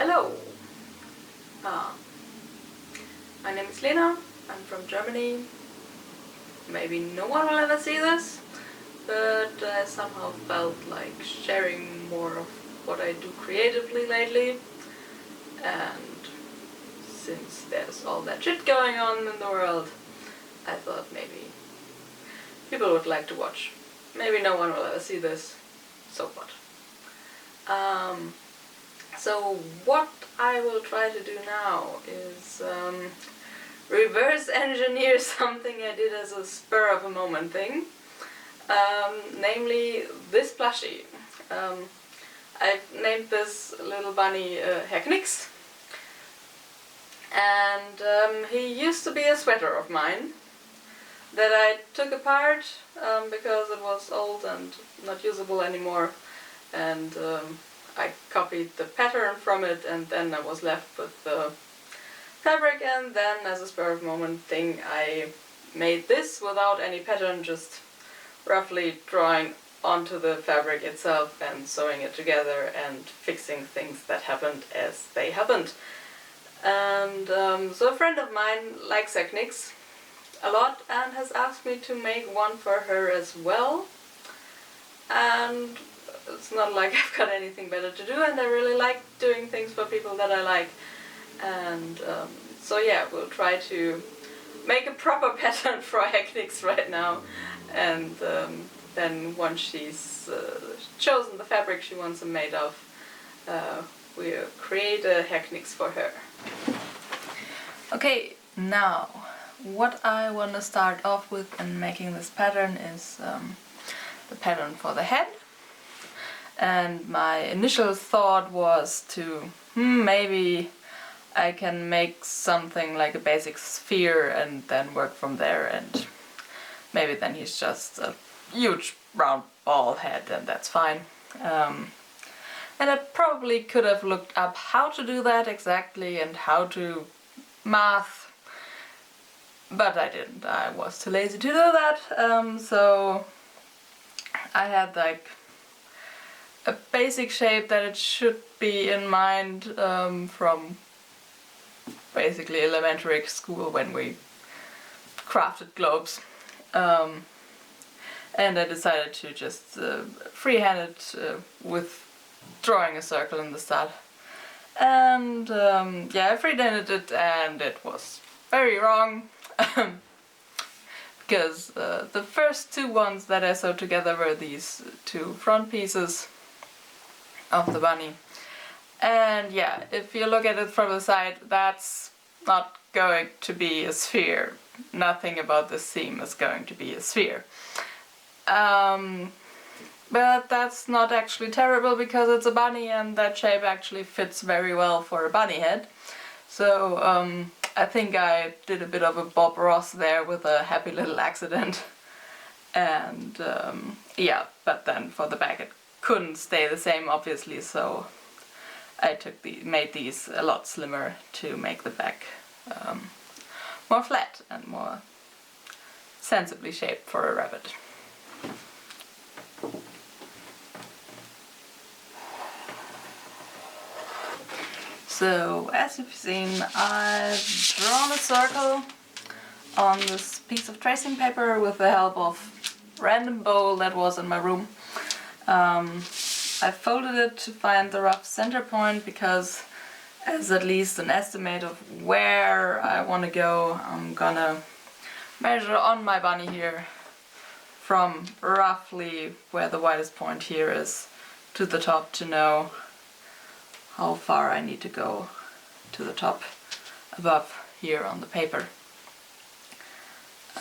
Hello! My name is Lena, I'm from Germany. Maybe no one will ever see this, but I somehow felt like sharing more of what I do creatively lately. And since there's all that shit going on in the world, I thought maybe people would like to watch. Maybe no one will ever see this, so what? So what I will try to do now is reverse engineer something I did as a spur of a moment thing, namely this plushie. I've named this little bunny Herr Knix, and he used to be a sweater of mine that I took apart because it was old and not usable anymore, and I copied the pattern from it, and then I was left with the fabric, and then as a spur of moment thing I made this without any pattern, just roughly drawing onto the fabric itself and sewing it together and fixing things that happened as they happened. And so a friend of mine likes Herr Knix a lot and has asked me to make one for her as well, and it's not like I've got anything better to do, and I really like doing things for people that I like, and so yeah, we'll try to make a proper pattern for Herr Knix right now, and then once she's chosen the fabric she wants them made of, we'll create a Herr Knix for her. Okay, now what I want to start off with in making this pattern is the pattern for the head. And my initial thought was to, maybe I can make something like a basic sphere and then work from there, and maybe then he's just a huge round ball head and that's fine. And I probably could have looked up how to do that exactly and how to math, but I didn't. I was too lazy to do that, so I had like a basic shape that it should be in mind from basically elementary school when we crafted globes, and I decided to just freehand it with drawing a circle in the start, and yeah, I freehanded it and it was very wrong because the first two ones that I sewed together were these two front pieces of the bunny, and yeah, if you look at it from the side, that's not going to be a sphere. Nothing about this seam is going to be a sphere, but that's not actually terrible because it's a bunny and that shape actually fits very well for a bunny head. So I think I did a bit of a Bob Ross there with a happy little accident, and yeah, but then for the back it couldn't stay the same obviously, so I made these a lot slimmer to make the back more flat and more sensibly shaped for a rabbit. So as you've seen, I've drawn a circle on this piece of tracing paper with the help of random bowl that was in my room. I folded it to find the rough center point because, as at least an estimate of where I want to go, I'm gonna measure on my bunny here from roughly where the widest point here is to the top to know how far I need to go to the top above here on the paper.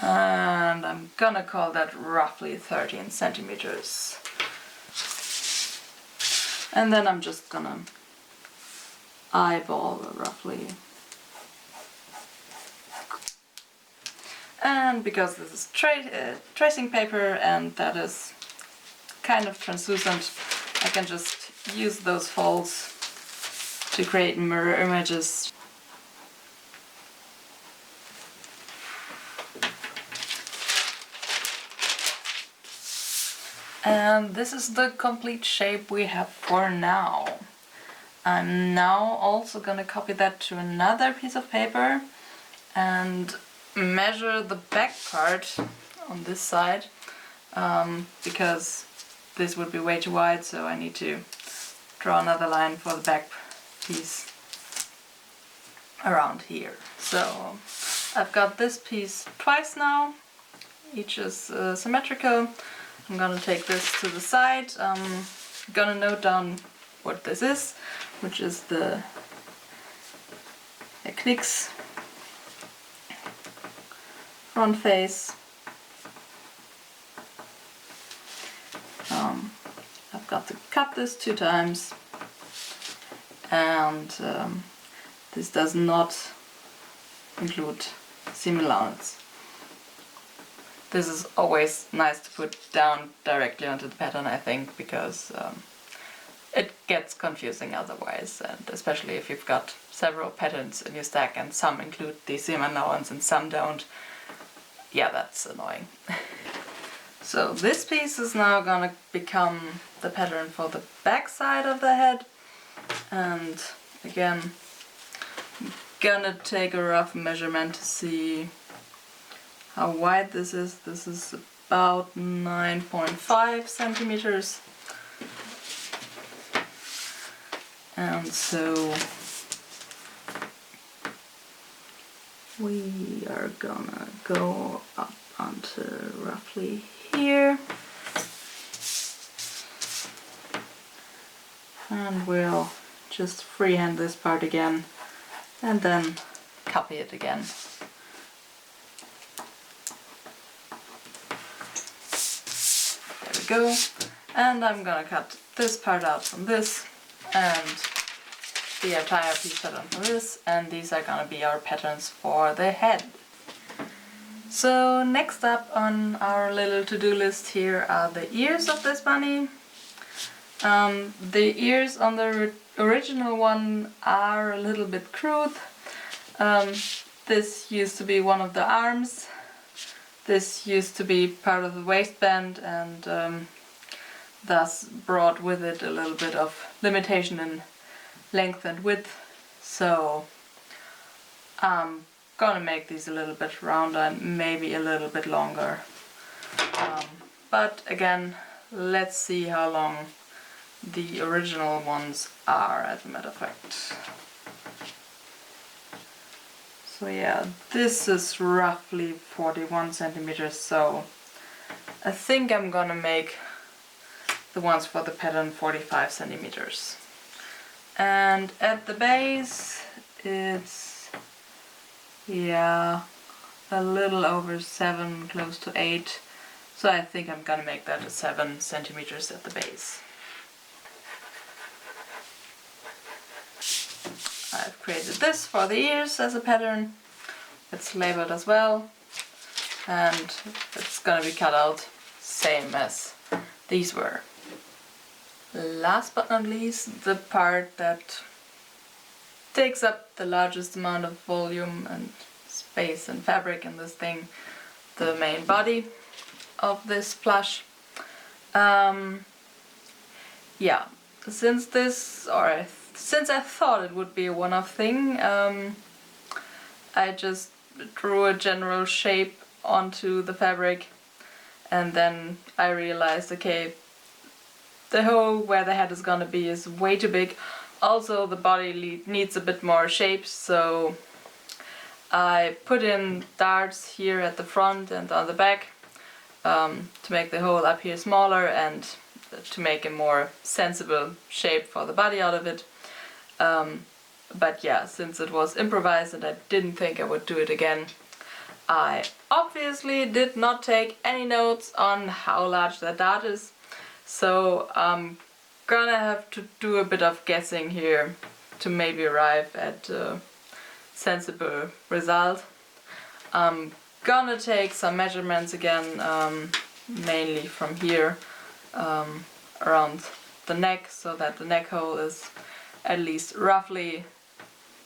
And I'm gonna call that roughly 13 centimeters. And then I'm just gonna eyeball roughly. And because this is tracing paper and that is kind of translucent, I can just use those folds to create mirror images. And this is the complete shape we have for now. I'm now also gonna copy that to another piece of paper and measure the back part on this side, because this would be way too wide, so I need to draw another line for the back piece around here. So I've got this piece twice now, each is symmetrical. I'm gonna take this to the side. I'm gonna note down what this is, which is the Herr Knix front face. I've got to cut this 2 times, and this does not include seam allowance. This is always nice to put down directly onto the pattern, I think, because it gets confusing otherwise, and especially if you've got several patterns in your stack and some include the seam allowance and some don't. Yeah, that's annoying. So this piece is now gonna become the pattern for the back side of the head, and again I'm gonna take a rough measurement to see how wide this is. This is about 9.5 centimeters. And so we are gonna go up onto roughly here. And we'll just freehand this part again and then copy it again. There we go. And I'm gonna cut this part out from this and the entire piece pattern from this, and these are gonna be our patterns for the head. So next up on our little to-do list here are the ears of this bunny. The ears on the original one are a little bit crude. This used to be one of the arms. This used to be part of the waistband, and thus brought with it a little bit of limitation in length and width. So I'm gonna make these a little bit rounder and maybe a little bit longer. But again, let's see how long the original ones are, as a matter of fact. So yeah, this is roughly 41 centimeters, so I think I'm gonna make the ones for the pattern 45 centimeters. And at the base it's, yeah, a little over 7, close to 8. So I think I'm gonna make that 7 centimeters at the base. I've created this for the ears as a pattern. It's labeled as well, and it's gonna be cut out same as these were. Last but not least, the part that takes up the largest amount of volume and space and fabric in this thing, the main body of this plush. Yeah, since I thought it would be a one-off thing, I just drew a general shape onto the fabric, and then I realized, okay, the hole where the head is gonna be is way too big. Also, the body needs a bit more shape, so I put in darts here at the front and on the back to make the hole up here smaller and to make a more sensible shape for the body out of it. But yeah, since it was improvised and I didn't think I would do it again, I obviously did not take any notes on how large that dart is, so I'm gonna have to do a bit of guessing here to maybe arrive at a sensible result. I'm gonna take some measurements again, mainly from here around the neck, so that the neck hole is at least roughly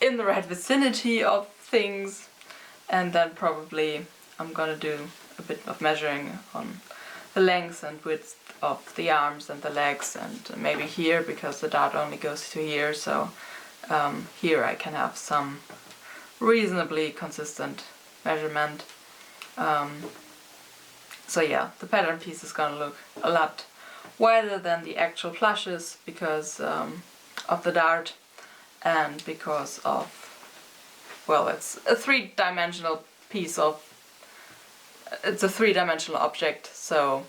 in the right vicinity of things, and then probably I'm gonna do a bit of measuring on the length and width of the arms and the legs, and maybe here, because the dart only goes to here, so here I can have some reasonably consistent measurement. So yeah, the pattern piece is gonna look a lot wider than the actual plushes because of the dart and because of, well, it's a three-dimensional piece of, it's a three-dimensional object, so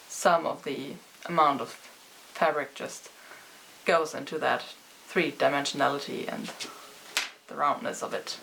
some of the amount of fabric just goes into that three-dimensionality and the roundness of it.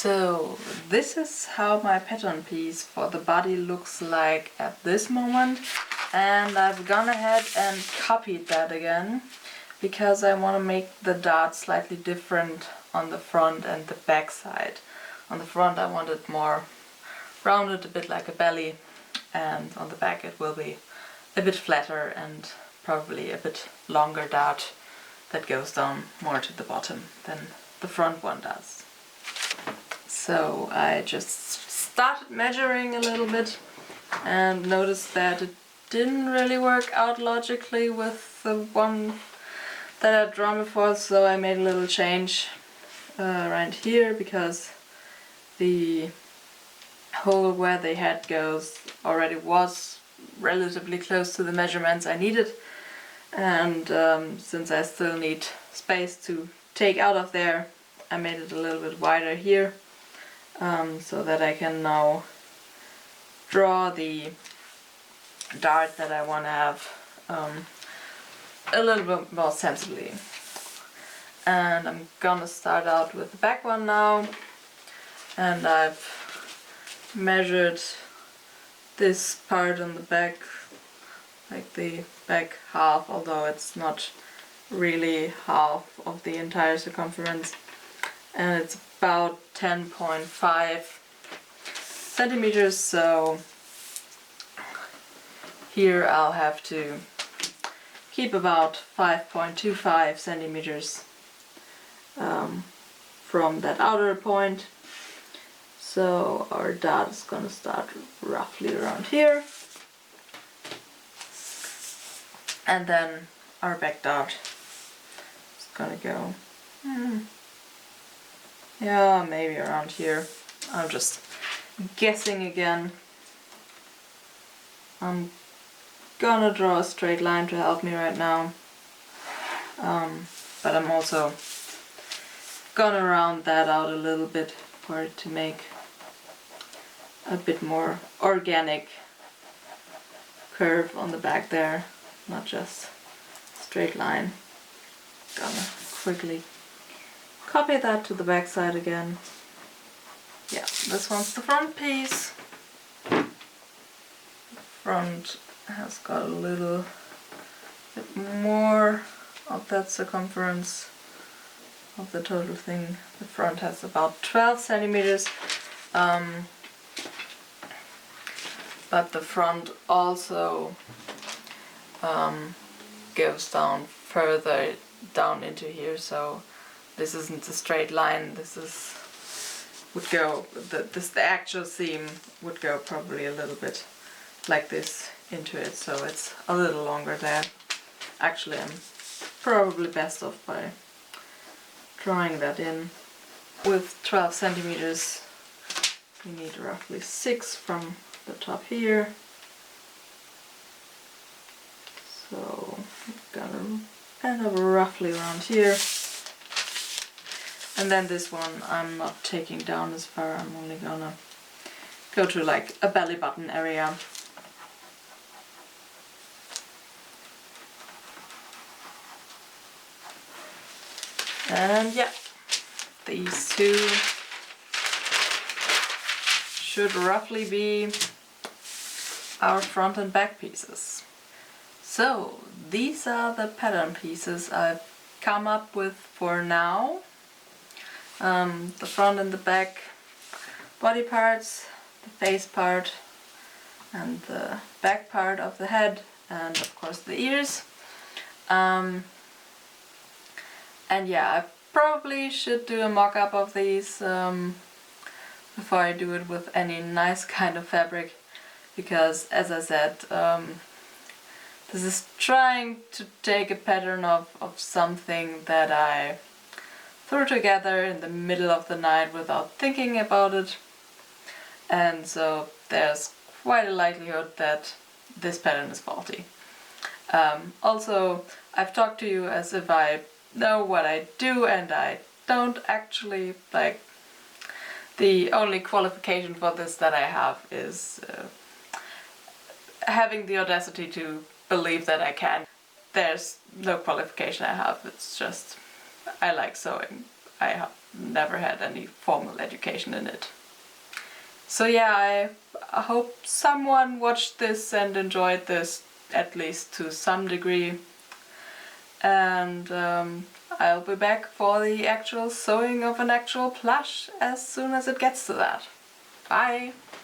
So this is how my pattern piece for the body looks like at this moment, and I've gone ahead and copied that again because I want to make the dart slightly different on the front and the back side. On the front I want it more rounded, a bit like a belly, and on the back it will be a bit flatter and probably a bit longer dart that goes down more to the bottom than the front one does. So I just started measuring a little bit and noticed that it didn't really work out logically with the one that I'd drawn before, so I made a little change right here because the hole where the head goes already was relatively close to the measurements I needed, and since I still need space to take out of there, I made it a little bit wider here. So that I can now draw the dart that I want to have a little bit more sensibly. And I'm gonna start out with the back one now, and I've measured this part on the back, like the back half, although it's not really half of the entire circumference, and it's about 10.5 centimeters, so here I'll have to keep about 5.25 centimeters from that outer point. So our dart is gonna start roughly around here, and then our back dart is gonna go yeah, maybe around here. I'm just guessing again. I'm gonna draw a straight line to help me right now, but I'm also gonna round that out a little bit for it to make a bit more organic curve on the back there, not just straight line. Gonna quickly copy that to the back side again. Yeah, this one's the front piece. Front has got a little bit more of that circumference of the total thing. The front has about 12 centimeters, but the front also goes down further down into here, so this isn't a straight line. This is would go the actual seam would go probably a little bit like this into it, so it's a little longer there. Actually, I'm probably best off by drawing that in. With 12 centimeters, we need roughly 6 from the top here. So I'm gonna end up roughly around here. And then this one I'm not taking down as far, I'm only gonna go to like a belly button area. And yeah, these two should roughly be our front and back pieces. So these are the pattern pieces I've come up with for now. The front and the back body parts, the face part, and the back part of the head, and of course the ears. And yeah, I probably should do a mock-up of these before I do it with any nice kind of fabric, because as I said, this is trying to take a pattern of something that I threw together in the middle of the night without thinking about it, and so there's quite a likelihood that this pattern is faulty. Also, I've talked to you as if I know what I do, and I don't actually. Like, the only qualification for this that I have is having the audacity to believe that I can. There's no qualification I have, it's just I like sewing. I have never had any formal education in it. So yeah, I hope someone watched this and enjoyed this, at least to some degree. And I'll be back for the actual sewing of an actual plush as soon as it gets to that. Bye!